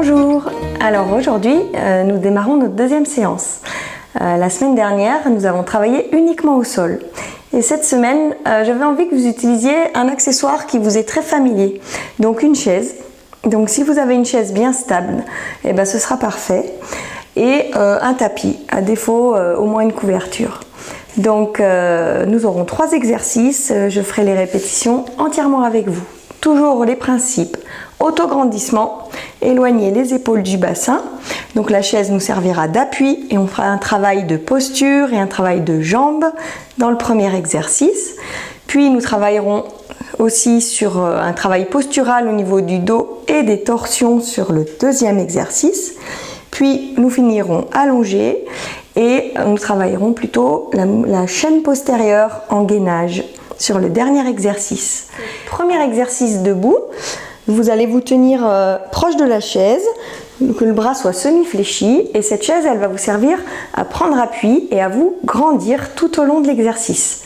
Bonjour. Alors aujourd'hui, nous démarrons notre deuxième séance. La semaine dernière, nous avons travaillé uniquement au sol. Et cette semaine, j'avais envie que vous utilisiez un accessoire qui vous est très familier. Donc une chaise. Donc si vous avez une chaise bien stable, eh ben, ce sera parfait. Et un tapis, à défaut au moins une couverture. Donc nous aurons 3 exercices, je ferai les répétitions entièrement avec vous. Toujours les principes: autograndissement, éloigner les épaules du bassin. Donc la chaise nous servira d'appui et on fera un travail de posture et un travail de jambes dans le premier exercice. Puis nous travaillerons aussi sur un travail postural au niveau du dos et des torsions sur le deuxième exercice. Puis nous finirons allongés et nous travaillerons plutôt la chaîne postérieure en gainage sur le dernier exercice. Premier exercice debout, vous allez vous tenir proche de la chaise, que le bras soit semi-fléchi, et cette chaise elle va vous servir à prendre appui et à vous grandir tout au long de l'exercice.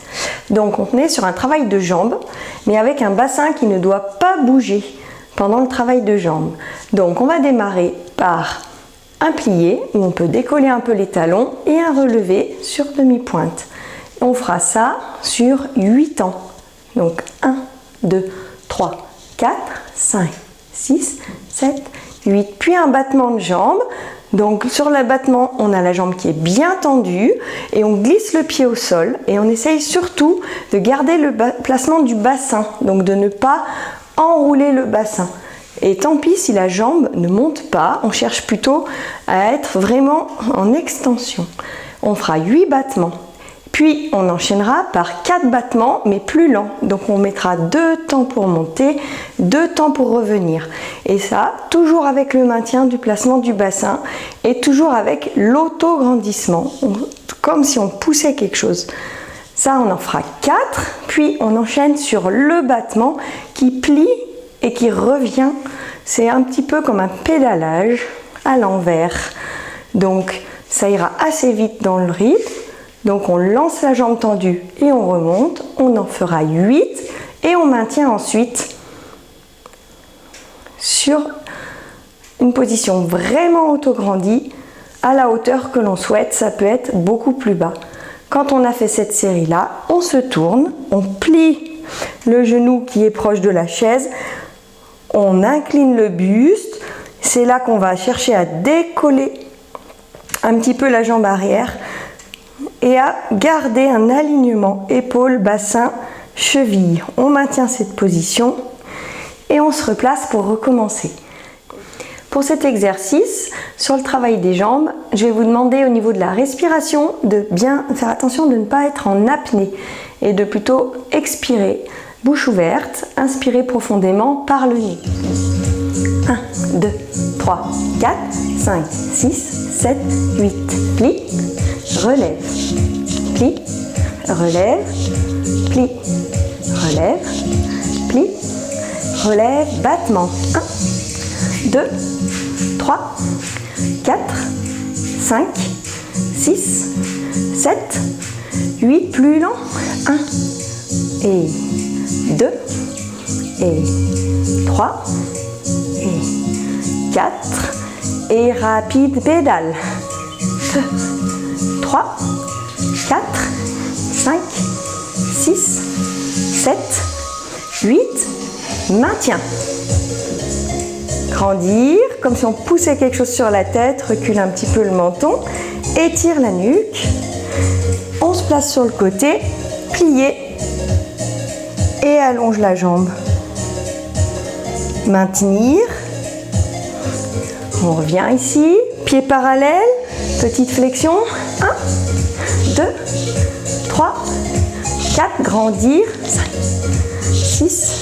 Donc on est sur un travail de jambes, mais avec un bassin qui ne doit pas bouger pendant le travail de jambes. Donc on va démarrer par un plié, où on peut décoller un peu les talons, et un relevé sur demi-pointe. On fera ça sur 8 temps. Donc 1, 2, 3, 4, 5, 6, 7, 8. Puis un battement de jambe. Donc sur le battement, on a la jambe qui est bien tendue et on glisse le pied au sol. Et on essaye surtout de garder le placement du bassin. Donc de ne pas enrouler le bassin. Et tant pis si la jambe ne monte pas, on cherche plutôt à être vraiment en extension. On fera 8 battements. Puis on enchaînera par 4 battements, mais plus lents. Donc on mettra 2 temps pour monter, 2 temps pour revenir. Et ça, toujours avec le maintien du placement du bassin et toujours avec l'autograndissement, comme si on poussait quelque chose. Ça, on en fera 4, puis on enchaîne sur le battement qui plie et qui revient. C'est un petit peu comme un pédalage à l'envers. Donc ça ira assez vite dans le rythme. Donc on lance la jambe tendue et on remonte, on en fera 8 et on maintient ensuite sur une position vraiment autograndie à la hauteur que l'on souhaite. Ça peut être beaucoup plus bas. Quand on a fait cette série là, on se tourne, on plie le genou qui est proche de la chaise, on incline le buste, c'est là qu'on va chercher à décoller un petit peu la jambe arrière et à garder un alignement épaule, bassin, cheville. On maintient cette position et on se replace pour recommencer. Pour cet exercice, sur le travail des jambes, je vais vous demander au niveau de la respiration de bien faire attention de ne pas être en apnée et de plutôt expirer, bouche ouverte, inspirer profondément par le nez. 1, 2, 3, 4, 5, 6, 7, 8. Plie, relève, plie, relève, plie, relève, plie, relève, battement. 1, 2, 3, 4, 5, 6, 7, 8. Plus lent. 1 et 2 et 3 et 4 et rapide pédale. 2, 3, 4, 5, 6, 7, 8. Maintien. Grandir, comme si on poussait quelque chose sur la tête, recule un petit peu le menton, étire la nuque. On se place sur le côté, plié et allonge la jambe. Maintenir. On revient ici, pied parallèle, petite flexion. 1, 2, 3, 4, grandir. 5, 6,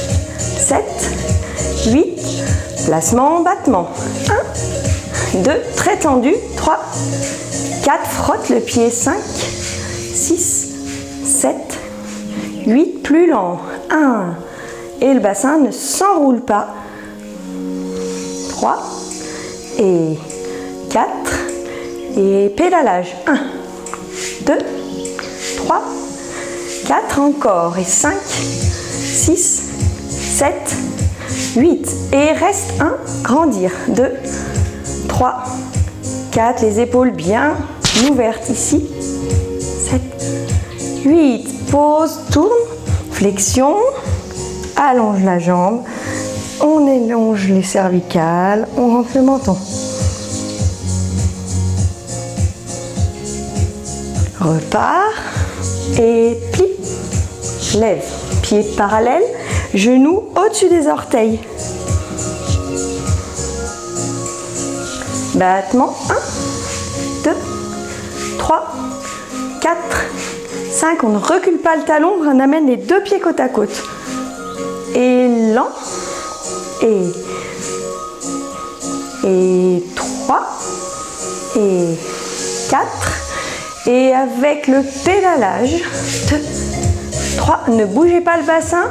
7, 8. Placement en battement. 1, 2, très tendu. 3, 4, frotte le pied. 5, 6, 7, 8, plus lent. 1, et le bassin ne s'enroule pas. 3 et 4 et pédalage. 1, 2, 3, 4 encore et 5, 6, 7, 8 et reste 1, grandir. 2, 3, 4, les épaules bien ouvertes ici. 7, 8, pause, tourne, flexion, allonge la jambe, on élonge les cervicales, on rentre le menton. Repart et plie, lève, pieds parallèles, genoux au-dessus des orteils. Battement, 1, 2, 3, 4, 5, on ne recule pas le talon, on amène les deux pieds côte à côte. Élan, et 3, et 4, et avec le pédalage, 2, 3, ne bougez pas le bassin,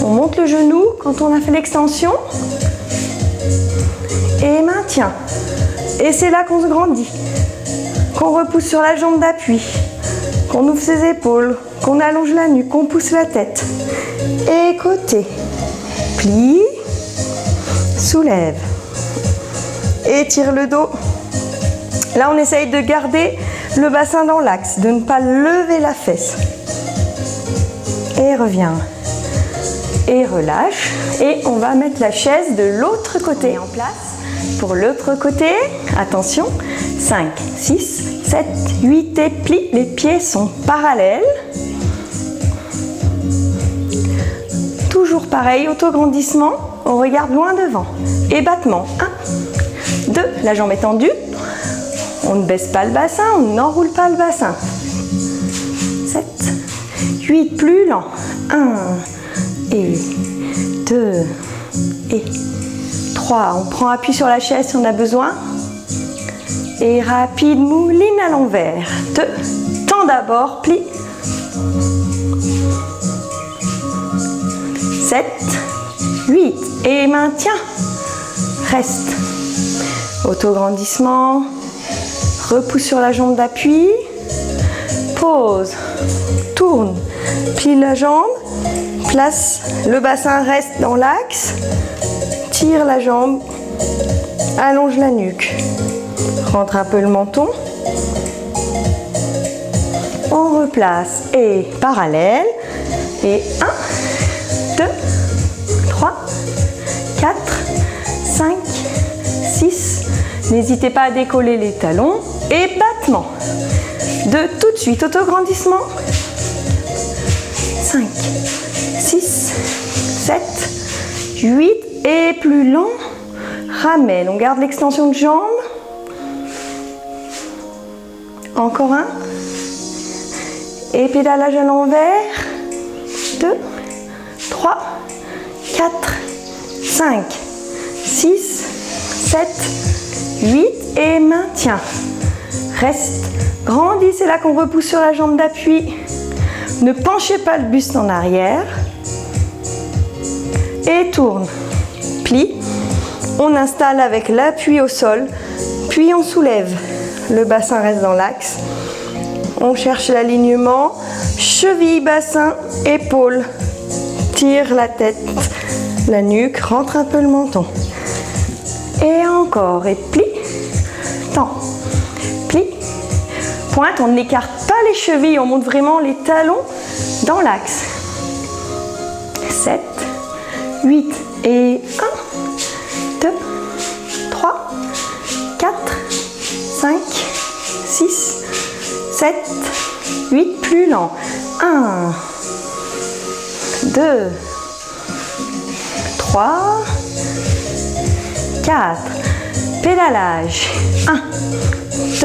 on monte le genou quand on a fait l'extension, et maintien. Et c'est là qu'on se grandit, qu'on repousse sur la jambe d'appui, qu'on ouvre ses épaules, qu'on allonge la nuque, qu'on pousse la tête. Et côté, plie, soulève, étire le dos. Là, on essaye de garder le bassin dans l'axe, de ne pas lever la fesse. Et reviens. Et relâche. Et on va mettre la chaise de l'autre côté en place. Pour l'autre côté, attention, 5, 6, 7, 8 et plie. Les pieds sont parallèles. Toujours pareil, autograndissement, on regarde loin devant. Et battement, 1, 2, la jambe est tendue. On ne baisse pas le bassin, on n'enroule pas le bassin. 7, 8, plus lent. 1, et 2, et 3. On prend appui sur la chaise si on a besoin. Et rapide, mouline à l'envers. 2, tends d'abord, plie. 7, 8, et maintien. Reste. Autograndissement. Repousse sur la jambe d'appui. Pause. Tourne. Plie la jambe. Place. Le bassin reste dans l'axe. Tire la jambe. Allonge la nuque. Rentre un peu le menton. On replace. Et parallèle. Et 1, 2, 3, 4, 5, 6. N'hésitez pas à décoller les talons. Et battement. Tout de suite, autograndissement. 5, 6, 7, 8. Et plus lent. Ramène. On garde l'extension de jambe. Encore un. Et pédalage à l'envers. 2, 3, 4, 5, 6, 7, 8 et maintien. Reste, grandis, c'est là qu'on repousse sur la jambe d'appui. Ne penchez pas le buste en arrière. Et tourne, plie. On installe avec l'appui au sol, puis on soulève. Le bassin reste dans l'axe. On cherche l'alignement, cheville, bassin, épaule. Tire la tête, la nuque, rentre un peu le menton. Et encore, et plie, tend, plie, pointe, on n'écarte pas les chevilles, on monte vraiment les talons dans l'axe. 7, 8 et 1, 2, 3, 4, 5, 6, 7, 8, plus lent. 1, 2, 3, 4, pédalage, 1,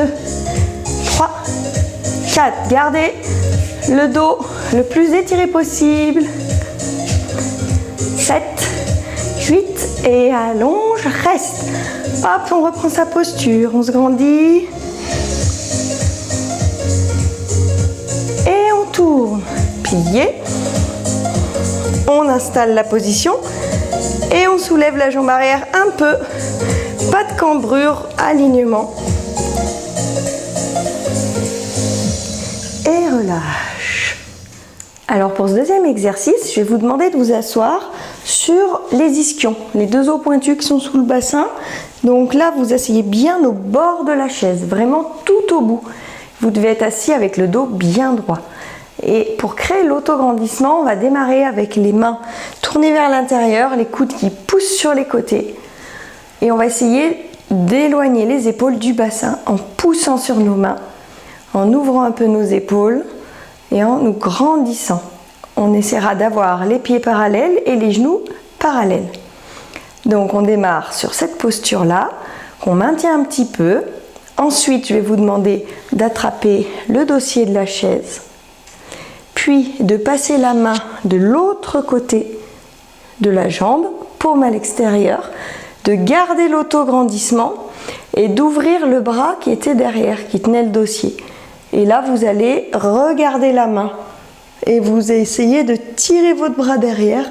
2, 3, 4, gardez le dos le plus étiré possible, 7, 8 et allonge, reste, hop, on reprend sa posture, on se grandit, et on tourne, plié, on installe la position et on soulève la jambe arrière un peu, pas de cambrure, alignement. Et relâche. Alors pour ce deuxième exercice, je vais vous demander de vous asseoir sur les ischions, les deux os pointus qui sont sous le bassin, Donc là, vous asseyez bien au bord de la chaise, vraiment tout au bout. Vous devez être assis avec le dos bien droit. Et pour créer l'autograndissement, on va démarrer avec les mains tournées vers l'intérieur, les coudes qui poussent sur les côtés. Et on va essayer d'éloigner les épaules du bassin en poussant sur nos mains, en ouvrant un peu nos épaules et en nous grandissant. On essaiera d'avoir les pieds parallèles et les genoux parallèles. Donc on démarre sur cette posture-là, qu'on maintient un petit peu. Ensuite, je vais vous demander d'attraper le dossier de la chaise, puis de passer la main de l'autre côté de la jambe, paume à l'extérieur, de garder l'autograndissement et d'ouvrir le bras qui était derrière, qui tenait le dossier. Et là, vous allez regarder la main et vous essayez de tirer votre bras derrière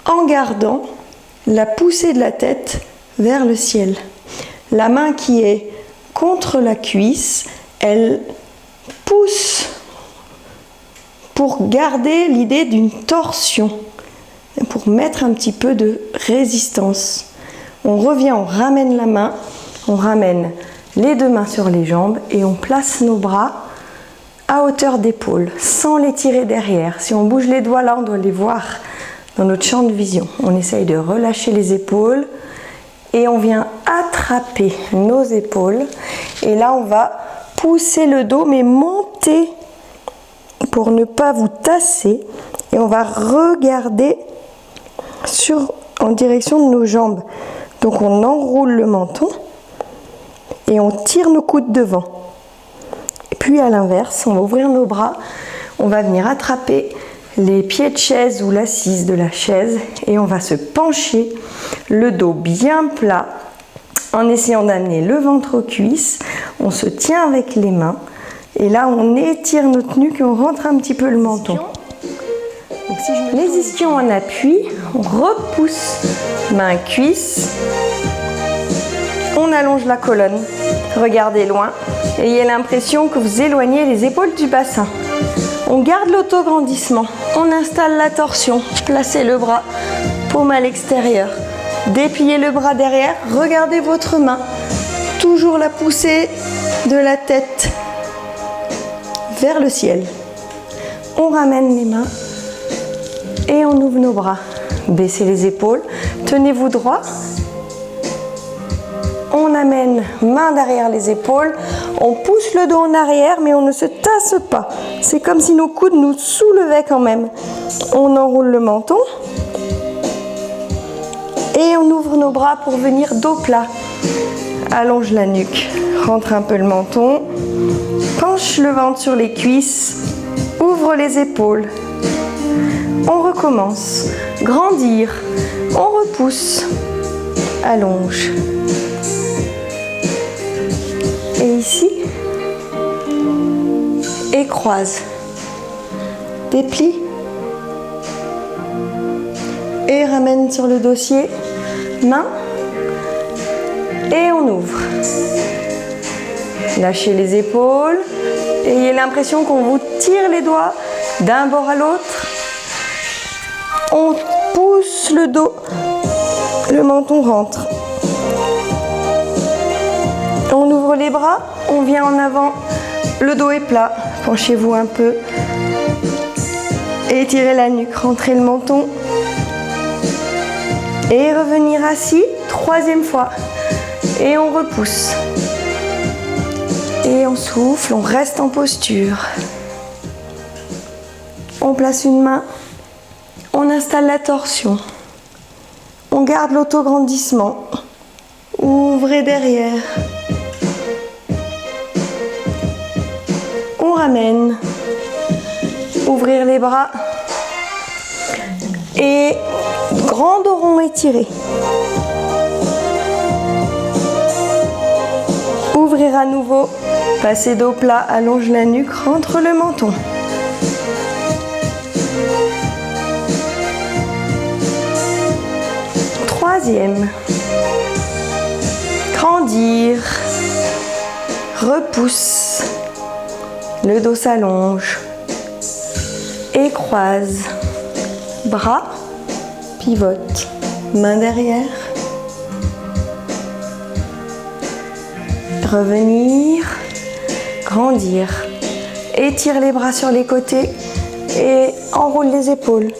en gardant la poussée de la tête vers le ciel. La main qui est contre la cuisse, elle pousse pour garder l'idée d'une torsion, pour mettre un petit peu de résistance. On revient, on ramène la main, on ramène les deux mains sur les jambes et on place nos bras à hauteur d'épaule, sans les tirer derrière. Si on bouge les doigts là, on doit les voir dans notre champ de vision. On essaye de relâcher les épaules et on vient attraper nos épaules. Et là, on va pousser le dos, mais monter pour ne pas vous tasser. Et on va regarder en direction de nos jambes. Donc on enroule le menton et on tire nos coudes devant. Et puis à l'inverse, on va ouvrir nos bras, on va venir attraper les pieds de chaise ou l'assise de la chaise et on va se pencher, le dos bien plat, en essayant d'amener le ventre aux cuisses. On se tient avec les mains et là on étire notre nuque et on rentre un petit peu le menton. Donc, les ischions en appui, on repousse main cuisse, on allonge la colonne, regardez loin, ayez l'impression que vous éloignez les épaules du bassin. On garde l'autograndissement, on installe la torsion, placez le bras, paume à l'extérieur, dépliez le bras derrière, regardez votre main, toujours la poussée de la tête vers le ciel. On ramène les mains et on ouvre nos bras. Baissez les épaules, tenez-vous droit. On amène main derrière les épaules, on pousse le dos en arrière mais on ne se tasse pas. C'est comme si nos coudes nous soulevaient quand même. On enroule le menton et on ouvre nos bras pour venir dos plat. Allonge la nuque, rentre un peu le menton, penche le ventre sur les cuisses, ouvre les épaules. On recommence, grandir, on repousse, allonge. Et ici, et croise, déplie et ramène sur le dossier, main et on ouvre. Lâchez les épaules, ayez l'impression qu'on vous tire les doigts d'un bord à l'autre. On pousse le dos, le menton rentre. On ouvre les bras, on vient en avant, le dos est plat, penchez-vous un peu. Étirez la nuque, rentrez le menton. Et revenir assis, troisième fois. Et on repousse. Et on souffle, on reste en posture. On place une main, on installe la torsion. On garde l'autograndissement. Ouvrez derrière. On ramène, ouvrir les bras et grand dos rond étiré. Ouvrir à nouveau, passer dos plat, allonge la nuque, rentre le menton. Troisième, grandir, repousse. Le dos s'allonge et croise. Bras, pivote, main derrière. revenir, grandir. Étire les bras sur les côtés et enroule les épaules.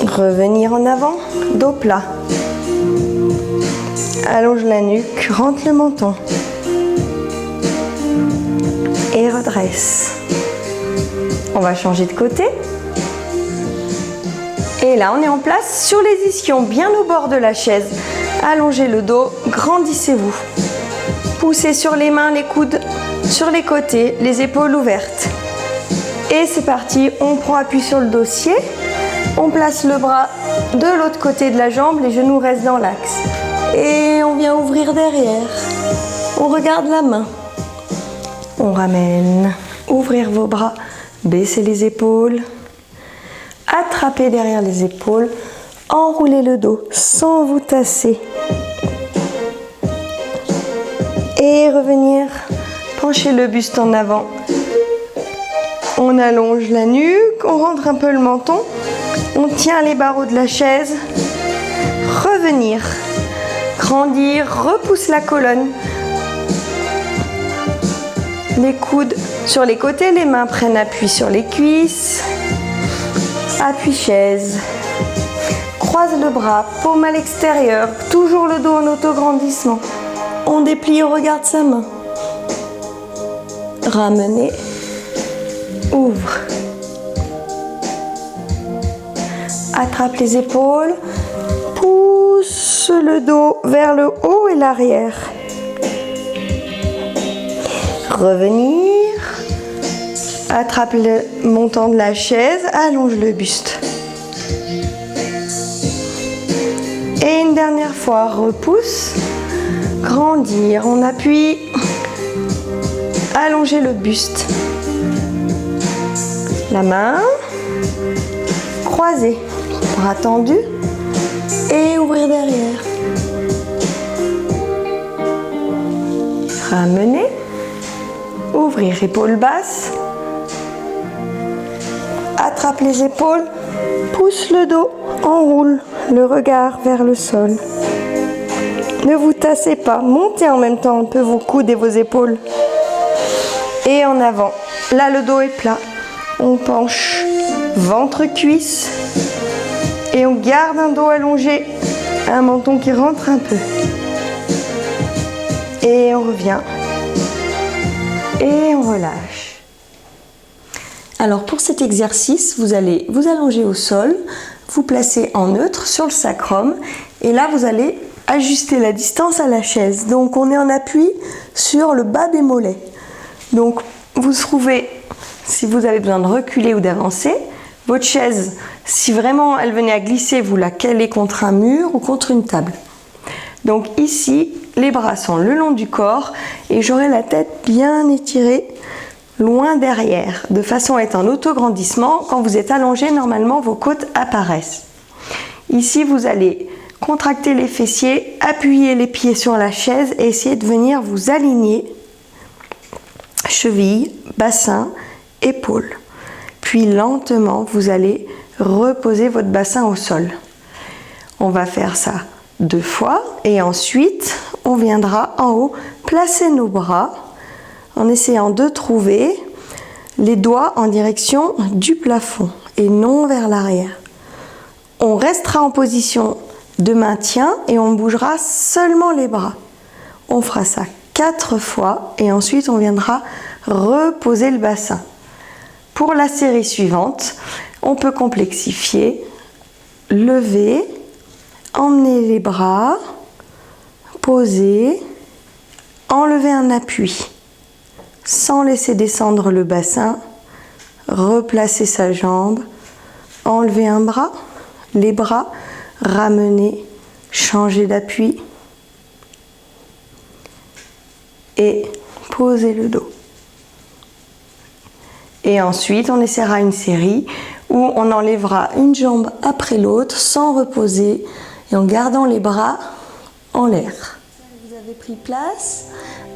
Revenir en avant, dos plat. Allonge la nuque, rentre le menton. Et redresse. On va changer de côté. Et là, on est en place sur les ischions, bien au bord de la chaise. Allongez le dos, grandissez-vous. Poussez sur les mains, les coudes sur les côtés, les épaules ouvertes. Et c'est parti, on prend appui sur le dossier. On place le bras de l'autre côté de la jambe, les genoux restent dans l'axe. Et on vient ouvrir derrière. On regarde la main. On ramène, ouvrir vos bras, baisser les épaules. Attrapez derrière les épaules, enroulez le dos sans vous tasser. Et revenir, pencher le buste en avant. On allonge la nuque, on rentre un peu le menton, on tient les barreaux de la chaise. Revenir, grandir, repousse la colonne. Les coudes sur les côtés, les mains prennent appui sur les cuisses. Appui chaise, croise le bras, paume à l'extérieur, toujours le dos en auto-grandissement. On déplie, on regarde sa main. Ramenez, ouvre. Attrape les épaules, pousse le dos vers le haut et l'arrière. Revenir. Attrape le montant de la chaise, allonge le buste. Et une dernière fois, repousse, grandir, on appuie, allonger le buste. La main, croisée, bras tendus et ouvrir derrière. Ramener, ouvrir, épaules basses. Attrape les épaules, pousse le dos, enroule le regard vers le sol. Ne vous tassez pas, montez en même temps un peu vos coudes et vos épaules. Et en avant, là le dos est plat. On penche, ventre-cuisse. Et on garde un dos allongé, un menton qui rentre un peu. Et on revient. Et on relâche. Alors pour cet exercice, vous allez vous allonger au sol, vous placer en neutre sur le sacrum et là vous allez ajuster la distance à la chaise. Donc on est en appui sur le bas des mollets. Donc vous trouvez, si vous avez besoin de reculer ou d'avancer, votre chaise, si vraiment elle venait à glisser, vous la calez contre un mur ou contre une table. Donc ici, les bras sont le long du corps et j'aurai la tête bien étirée loin derrière, de façon à être en auto-grandissement. Quand vous êtes allongé, normalement, vos côtes apparaissent. Ici, vous allez contracter les fessiers, appuyer les pieds sur la chaise et essayer de venir vous aligner cheville, bassin, épaules. Puis lentement, vous allez reposer votre bassin au sol. On va faire ça 2 fois et ensuite, on viendra en haut placer nos bras en essayant de trouver les doigts en direction du plafond et non vers l'arrière. On restera en position de maintien et on bougera seulement les bras. On fera ça 4 fois et ensuite on viendra reposer le bassin. Pour la série suivante, on peut complexifier, lever, emmener les bras, poser, enlever un appui. Sans laisser descendre le bassin, replacer sa jambe, enlever un bras, les bras, ramener, changer d'appui et poser le dos. Et ensuite, on essaiera une série où on enlèvera une jambe après l'autre sans reposer et en gardant les bras en l'air. Vous avez pris place.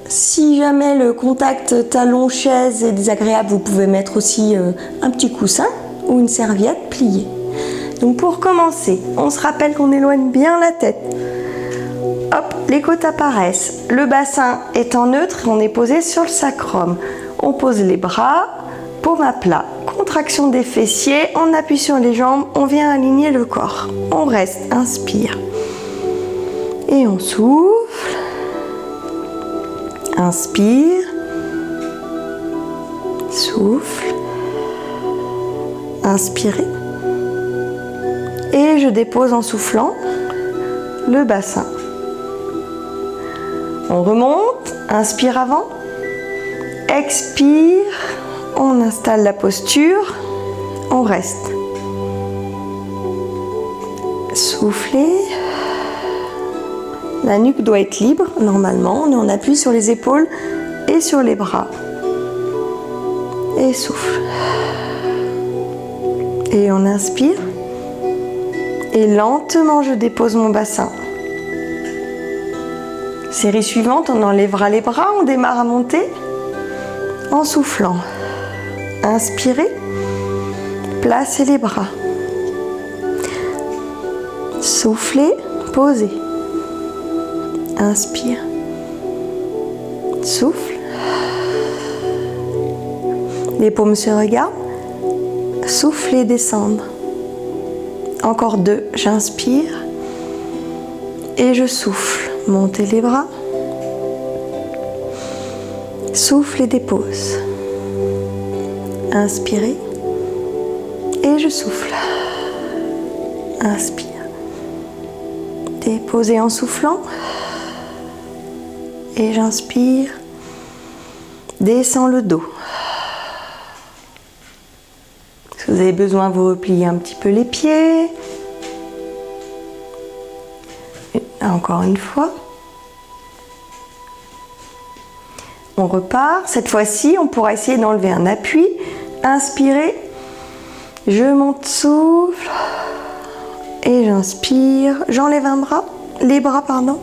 Si jamais le contact talon-chaise est désagréable, vous pouvez mettre aussi un petit coussin ou une serviette pliée. Donc pour commencer, on se rappelle qu'on éloigne bien la tête. Hop, les côtes apparaissent. Le bassin est en neutre, on est posé sur le sacrum. On pose les bras, paume à plat. Contraction des fessiers, on appuie sur les jambes, on vient aligner le corps. On reste, inspire. Et on souffle. Inspire. Souffle. Inspirez. Et je dépose en soufflant le bassin. On remonte, inspire avant. Expire. On installe la posture. On reste. Soufflez. La nuque doit être libre, normalement. On appuie sur les épaules et sur les bras. Et souffle. Et on inspire. Et lentement, je dépose mon bassin. Série suivante, on enlèvera les bras, on démarre à monter en soufflant. Inspirez. Placez les bras. Soufflez, posez. Inspire. Souffle. Les paumes se regardent. Souffle et descendre. Encore 2. J'inspire. Et je souffle. Montez les bras. Souffle et dépose. Inspirez. Et je souffle. Inspire. Déposez en soufflant. Et j'inspire. Descends le dos. Si vous avez besoin, vous repliez un petit peu les pieds. Encore une fois. On repart. Cette fois-ci, on pourra essayer d'enlever un appui. Inspirez. Je monte, souffle. Et j'inspire. J'enlève un bras. Les bras, pardon.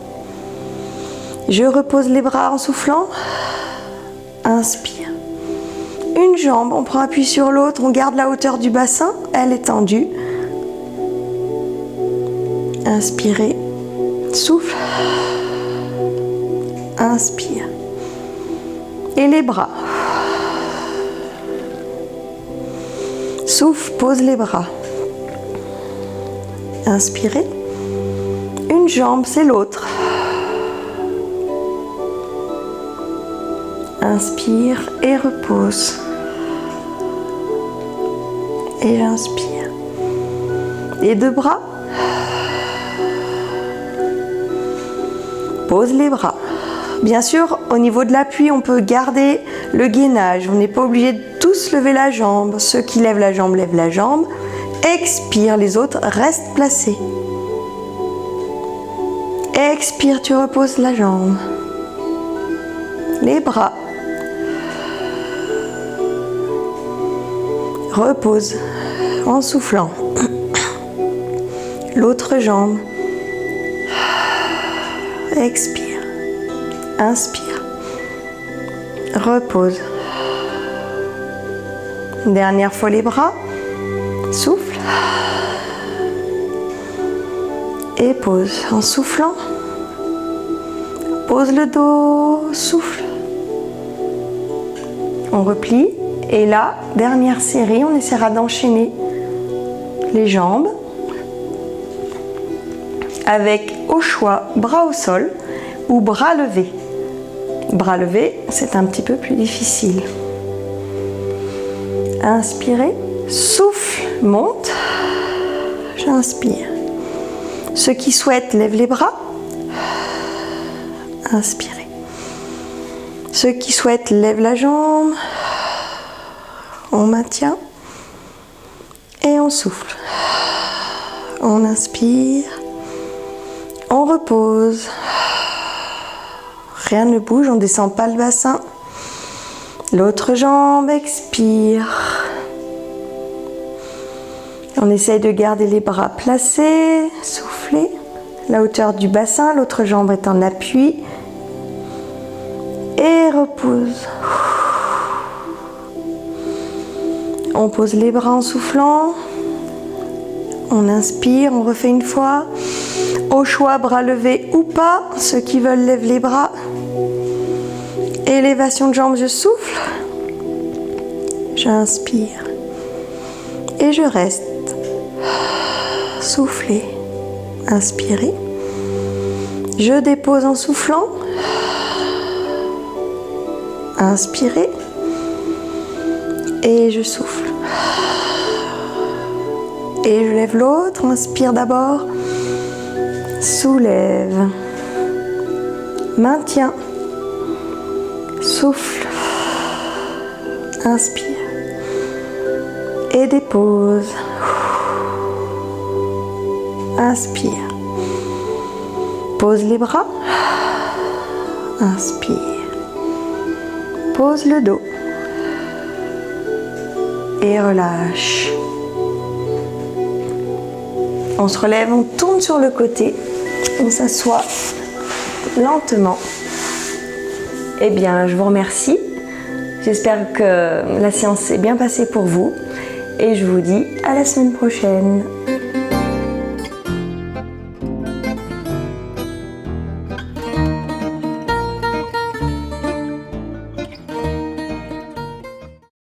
Je repose les bras en soufflant. Inspire. Une jambe, on prend appui sur l'autre. On garde la hauteur du bassin. Elle est tendue. Inspirez. Souffle. Inspire. Et les bras. Souffle, pose les bras. Inspirez. Une jambe, c'est l'autre. Inspire et repose. Et j'inspire. Les 2 bras. Pose les bras. Bien sûr, au niveau de l'appui, on peut garder le gainage. On n'est pas obligé de tous lever la jambe. Ceux qui lèvent la jambe, lèvent la jambe. Expire, les autres restent placés. Expire, tu reposes la jambe. Les bras. Repose en soufflant. L'autre jambe. Expire. Inspire. Repose. Une dernière fois les bras. Souffle. Et pose en soufflant. Pose le dos. Souffle. On replie. Et là, dernière série, on essaiera d'enchaîner les jambes avec au choix bras au sol ou bras levés. Bras levés, c'est un petit peu plus difficile. Inspirez, souffle, monte, j'inspire. Ceux qui souhaitent lèvent les bras, inspirez. Ceux qui souhaitent lèvent la jambe. On maintient et on souffle. On inspire. On repose. Rien ne bouge, on ne descend pas le bassin. L'autre jambe, expire. On essaye de garder les bras placés. Soufflez. La hauteur du bassin, l'autre jambe est en appui. Et repose. On pose les bras en soufflant. On inspire, on refait une fois. Au choix, bras levés ou pas. Ceux qui veulent lèvent les bras. Élévation de jambes, je souffle. J'inspire. Et je reste. Soufflez. Inspirez. Je dépose en soufflant. Inspirez. Et je souffle. Et je lève l'autre. Inspire d'abord. Soulève. Maintiens. Souffle. Inspire. Et dépose. Inspire. Pose les bras. Inspire. Pose le dos. Et relâche. On se relève, on tourne sur le côté. On s'assoit lentement. Eh bien, je vous remercie. J'espère que la séance s'est bien passée pour vous. Et je vous dis à la semaine prochaine.